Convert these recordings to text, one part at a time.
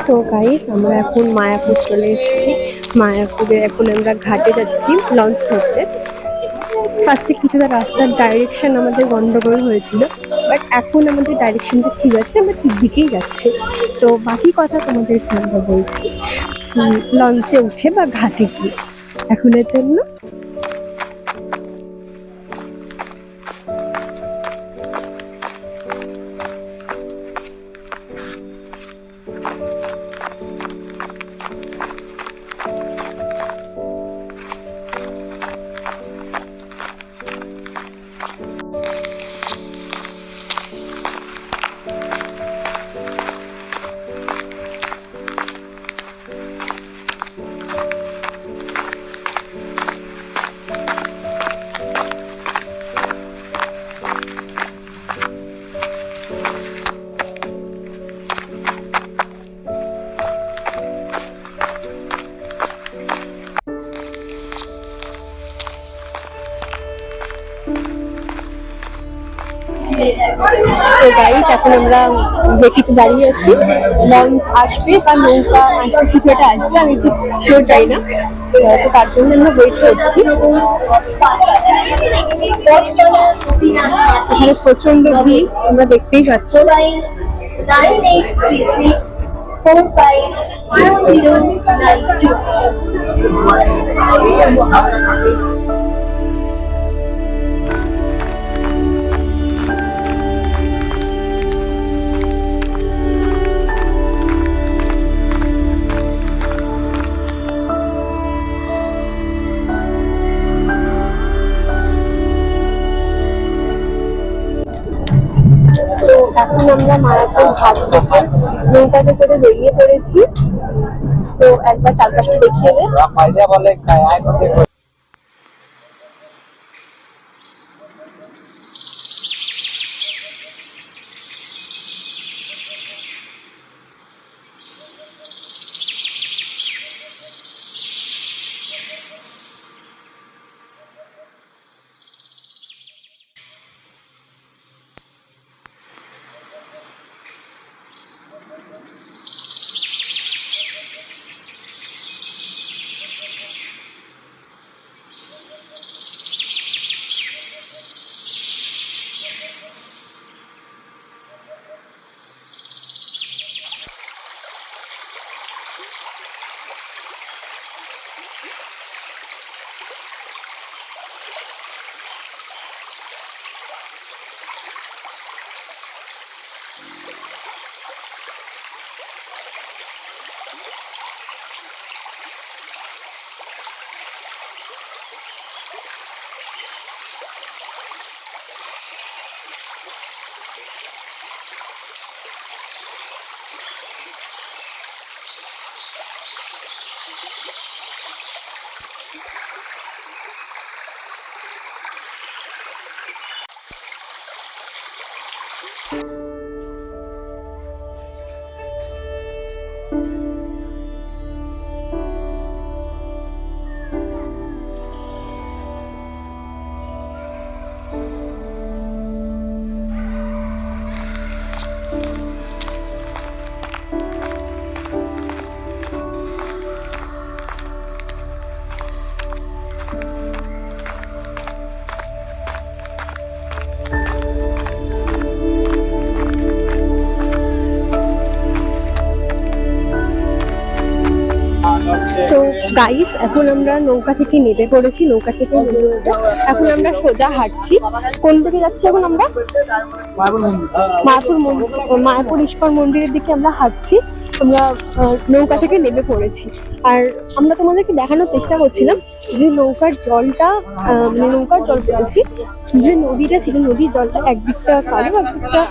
তো গাইস আমরা এখন মায়াপুর চলে এসেছি। মায়াপুরে এখন আমরা ঘাটে যাচ্ছি লঞ্চ ধরতে। ফার্স্টে কিছুটা রাস্তার ডাইরেকশন আমাদের গন্ডগোল হয়েছিল, বাট এখন আমাদের ডাইরেকশনটা ঠিক আছে, আমরা ঠিক দিকেই যাচ্ছি। তো বাকি কথা তোমাদেরকে আমরা বলছি লঞ্চে উঠে বা ঘাটে গিয়ে। এখনের জন্য তো গাইস এখন আমরা গেটিতে দাঁড়িয়ে আছি, লঞ্চ আসবে বা নৌকা আসবে, কিছু একটা আসবে, আমি ঠিক শিওর যাই না। তো তার জন্য আমরা ওয়েট করছি। এখানে প্রচন্ড ভিড় আমরা দেখতেই পাচ্ছি। তো এখন আমরা মায়াপুর ঘাট থেকে নৌকাতে করে বেরিয়ে পড়েছি। তো একবার চারপাশটা দেখিয়ে দে। সো গাইস এখন আমরা নৌকা থেকে নেমে পড়েছি। নৌকা থেকে এখন আমরা সোজা হাঁটছি। কোন দিকে যাচ্ছি এখন আমরা? মায়াপুর ইস্কন মন্দিরের দিকে আমরা হাঁটছি। আমরা নৌকা থেকে নেমে পড়েছি। আর আমরা তোমাদেরকে দেখানোর চেষ্টা করছিলাম যে নৌকার জলটা, নৌকার জল বলছি, যে নদীটা ছিল, নদীর জলটা একদিকটা কালো, একদিকটা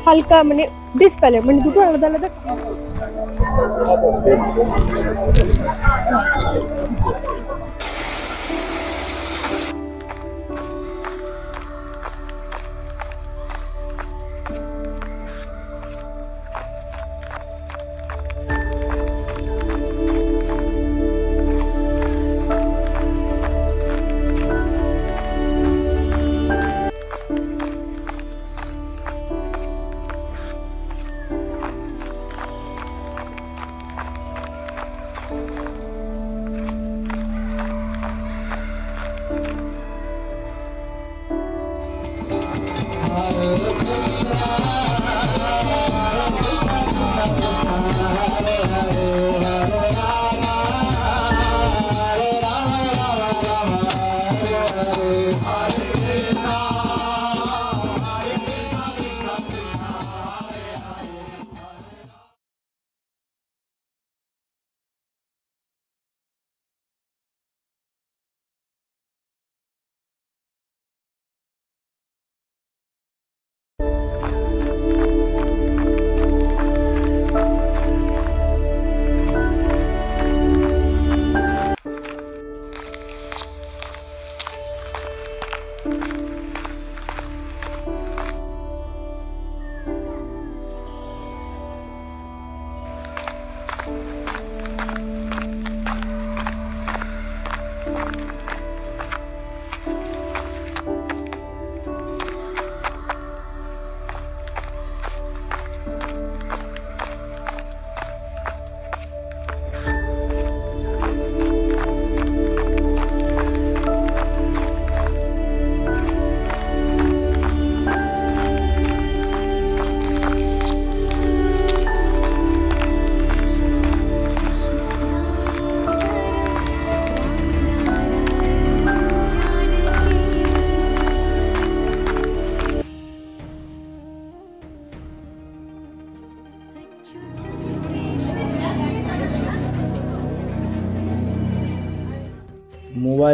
হালকা মানে ডিসকালার, মানে দুটো আলাদা আলাদা।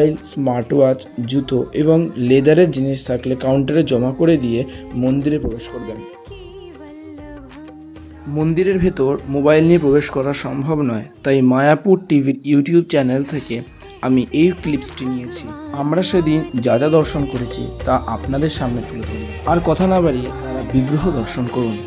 মোবাইল, স্মার্ট ওয়াচ, জুতো এবং লেদারের জিনিস থাকলে কাউন্টারে জমা করে দিয়ে মন্দিরে প্রবেশ করবেন। মন্দিরের ভেতর মোবাইল নিয়ে প্রবেশ করা সম্ভব নয়, তাই মায়াপুর টিভির ইউটিউব চ্যানেল থেকে আমি এই ক্লিপসটি নিয়েছি। আমরা সেদিন যা যা দর্শন করেছি তা আপনাদের সামনে তুলে ধরব। আর কথা না বাড়িয়ে তারা বিগ্রহ দর্শন করুন।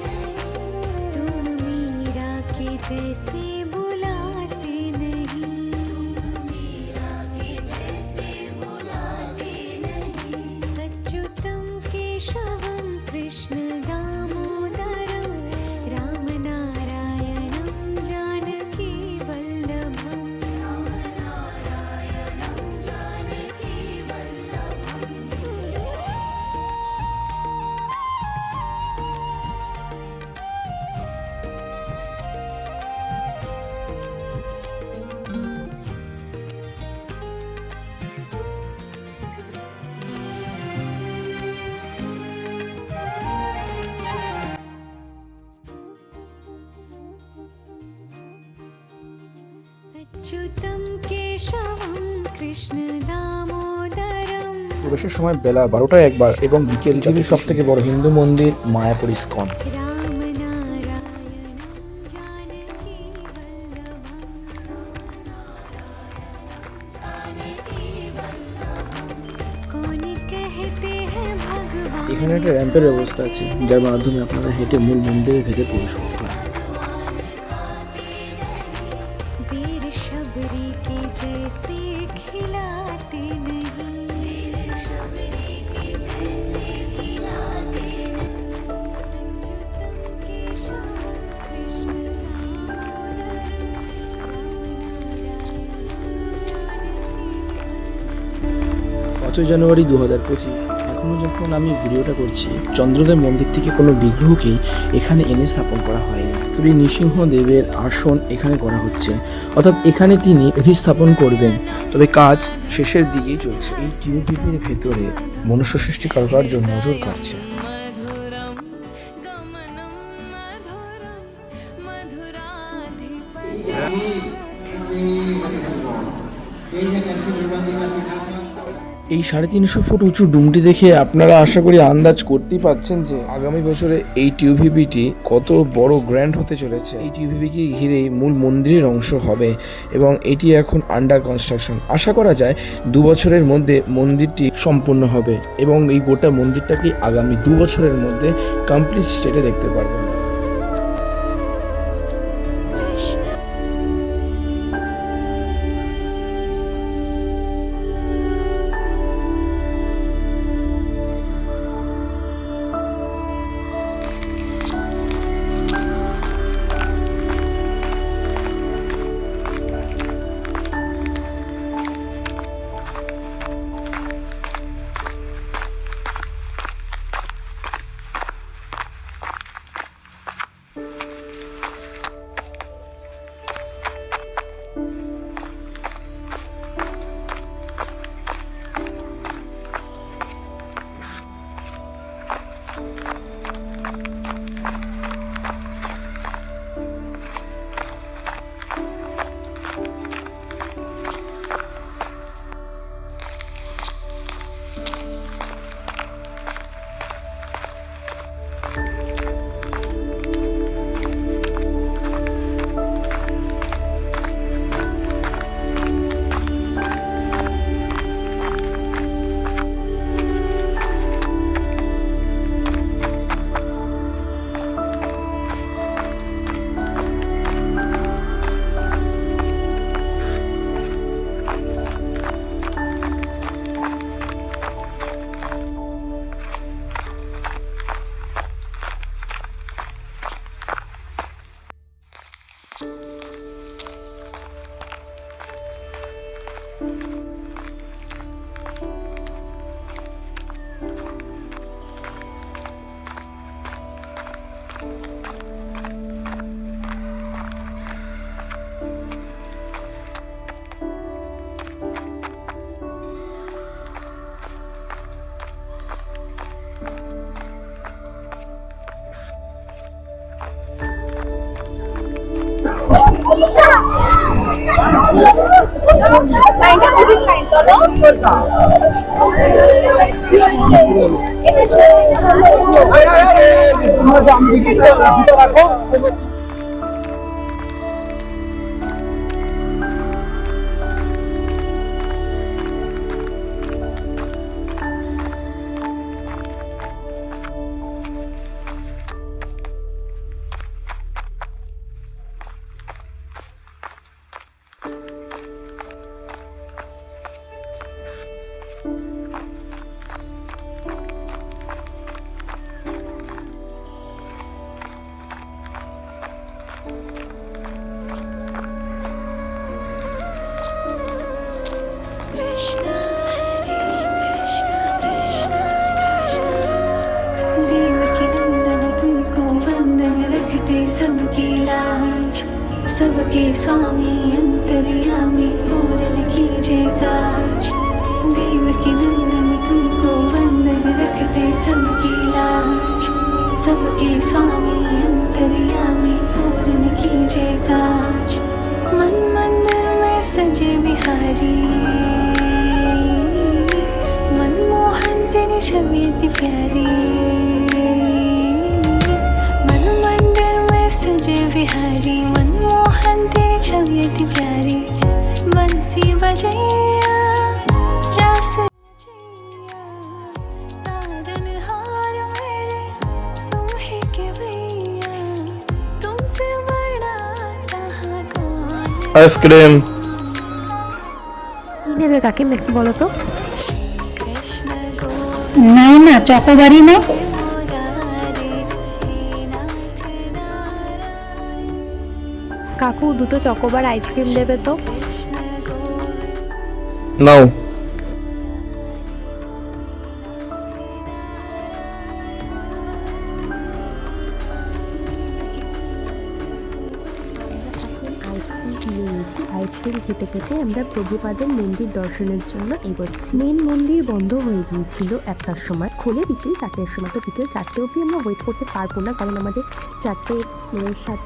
প্রবেশের সময় বেলা 12টায় একবার এবং বিকেল পৃথিবীর সব থেকে বড় হিন্দু মন্দির মায়াপুর ইস্কন। এখানে একটা র্যাম্পের ব্যবস্থা আছে, যার মাধ্যমে আপনারা হেঁটে মূল মন্দিরের ভেতরে প্রবেশ করতে পারেন। জানুয়ারি 2025, এখনও যখন আমি ভিডিওটা করছি, চন্দ্রদেব মন্দির থেকে কোনো বিগ্রহকেই এখানে এনে স্থাপন করা হয়নি। শ্রী নৃসিংহদেবের আসন এখানে করা হচ্ছে, অর্থাৎ এখানে তিনি অধিস্থাপন করবেন, তবে কাজ শেষের দিকেই চলছে। এই টিউবির ভেতরে মনুষ্য সৃষ্টি কারুকার্য নজর কাটছে। এই 350 ফুট উঁচু ডুমটি দেখে আপনারা আশা করি আন্দাজ করতেই পাচ্ছেন যে আগামী বছরে এই টিউভিবিটি কত বড় গ্র্যান্ড হতে চলেছে। এই টিউভিবিকে ঘিরেই মূল মন্দিরের অংশ হবে এবং এটি এখন আন্ডার কনস্ট্রাকশন। আশা করা যায় 2 বছরের মধ্যে মন্দিরটি সম্পূর্ণ হবে এবং এই গোটা মন্দিরটাকে আগামী 2 বছরের মধ্যে কমপ্লিট স্টেটে দেখতে পারবেন। লাইনটা মুভিং লাইন তো कृष्णा हरे कृष्णा कृष्णा कृष्णा देवकी नंदन तुमको वंदन रखते सबकी लाज सबके स्वामी अंतर्यामी पूर्ण कीजिए काज देवकी नंदन तुमको वंदन रखते सबकी लाज सबके स्वामी अंतर्यामी पूर्ण कीजिए काज मन मंदिर में सजे बिहारी मनमोहन तेरी छवि इतनी प्यारी मन मंदिर में सजे बिहारी मनमोहन तेरी छवि इतनी प्यारी बंसी बजैया रास रचैया तारनहार मेरे तुम ही के भैया तुमसे बड़ा कहाँ कौन আইসক্রিম। কি নেবে কাকিমা একটু বলো তো? कृष्ण गो না না চকোবারি না, मुरारे हे नाथ नारायण কাকু দুটো চকোবার আইসক্রিম দেবে তো। कृष्ण गोविंद নাও। আইসক্রিম কিনে নিয়েছি। আইসক্রিম খেতে খেতে আমরা প্রভুপাদের মন্দির দর্শনের জন্য এগোচ্ছি। মেন মন্দির বন্ধ হয়ে গিয়েছিল একটার সময়, খোলে বিকেল 4টের সময়। তো বিকেল 4টে অবধি আমরা ওয়েট করতে পারবো না, কারণ আমাদের 4:60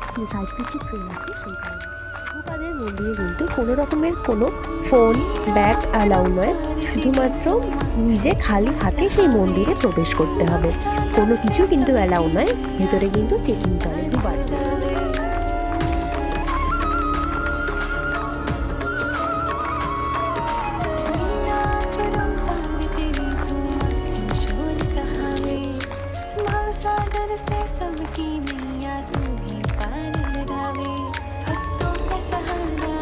ট্রেন আছে। সেই কারণে প্রভুপাদের মন্দিরে কিন্তু কোনো রকমের কোনো ফোন ব্যাগ অ্যালাউ নয়, শুধুমাত্র নিজে খালি হাতে সেই মন্দিরে প্রবেশ করতে হবে। কোনো কিছু কিন্তু অ্যালাউ নয়, ভেতরে কিন্তু চেকিং চলে দুবার। सागर से सबकी नैया तू ही पार लगावे भक्तों का सहारा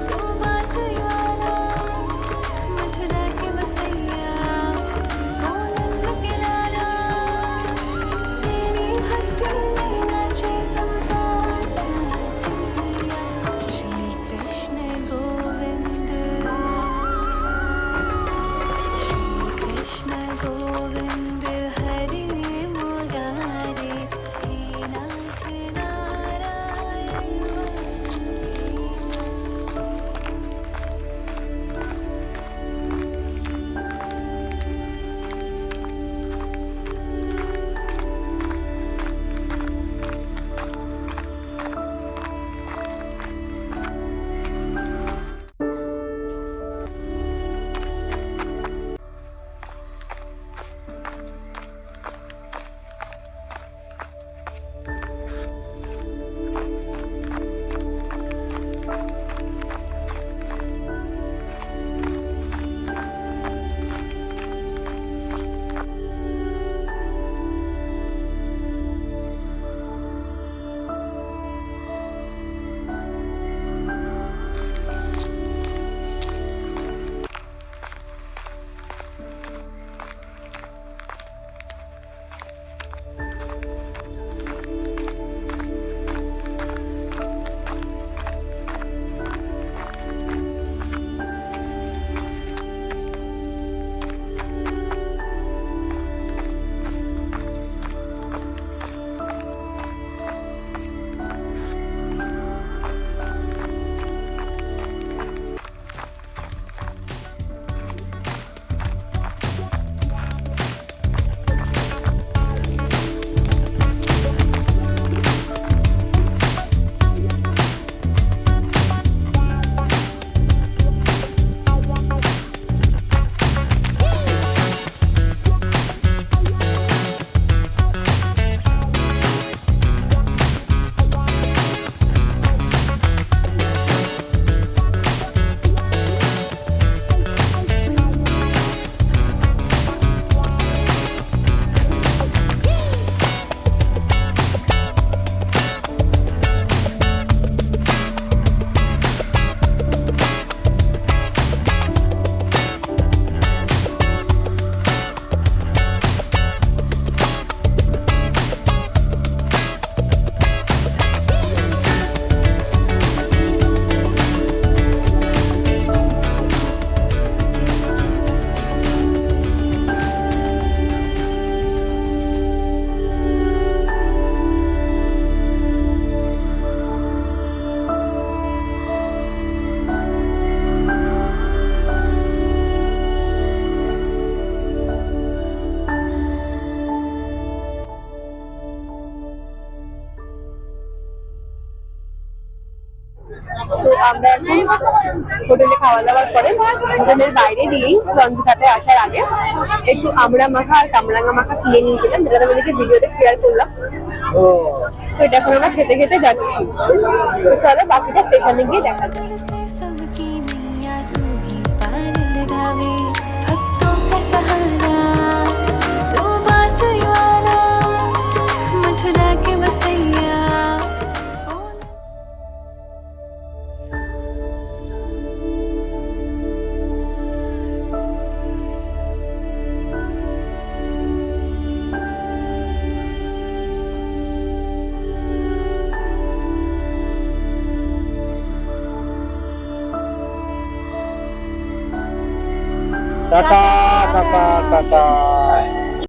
तू बांसुरी वाला मथुरा के बसैया गोलंद के लाला तेरी भक्ति में नाचे सबका श्री कृष्ण गोविंद श्री कृष्ण गोविंद हरे मुरारे हे नाथ नारायण वासुदेव আমরা এখন হোটেলে খাওয়া দাওয়ার পরে হোটেলের বাইরে দিয়েই লঞ্চঘাটে আসার আগে একটু আমড়া মাখা আর কামরাঙা মাখা কিনে নিয়েছিলাম, যেটা তোমাদেরকে ভিডিওতে শেয়ার করলাম। তো এটা এখন আমরা খেতে খেতে যাচ্ছি। তো চলো বাকিটা স্টেশনে গিয়ে দেখাচ্ছি। से सबकी नैया तू ही पार लगावे, भक्तों का सहारा तू बांसुरी वाला, मथुरा के बसैया ओ টাটা টাটা টাটা।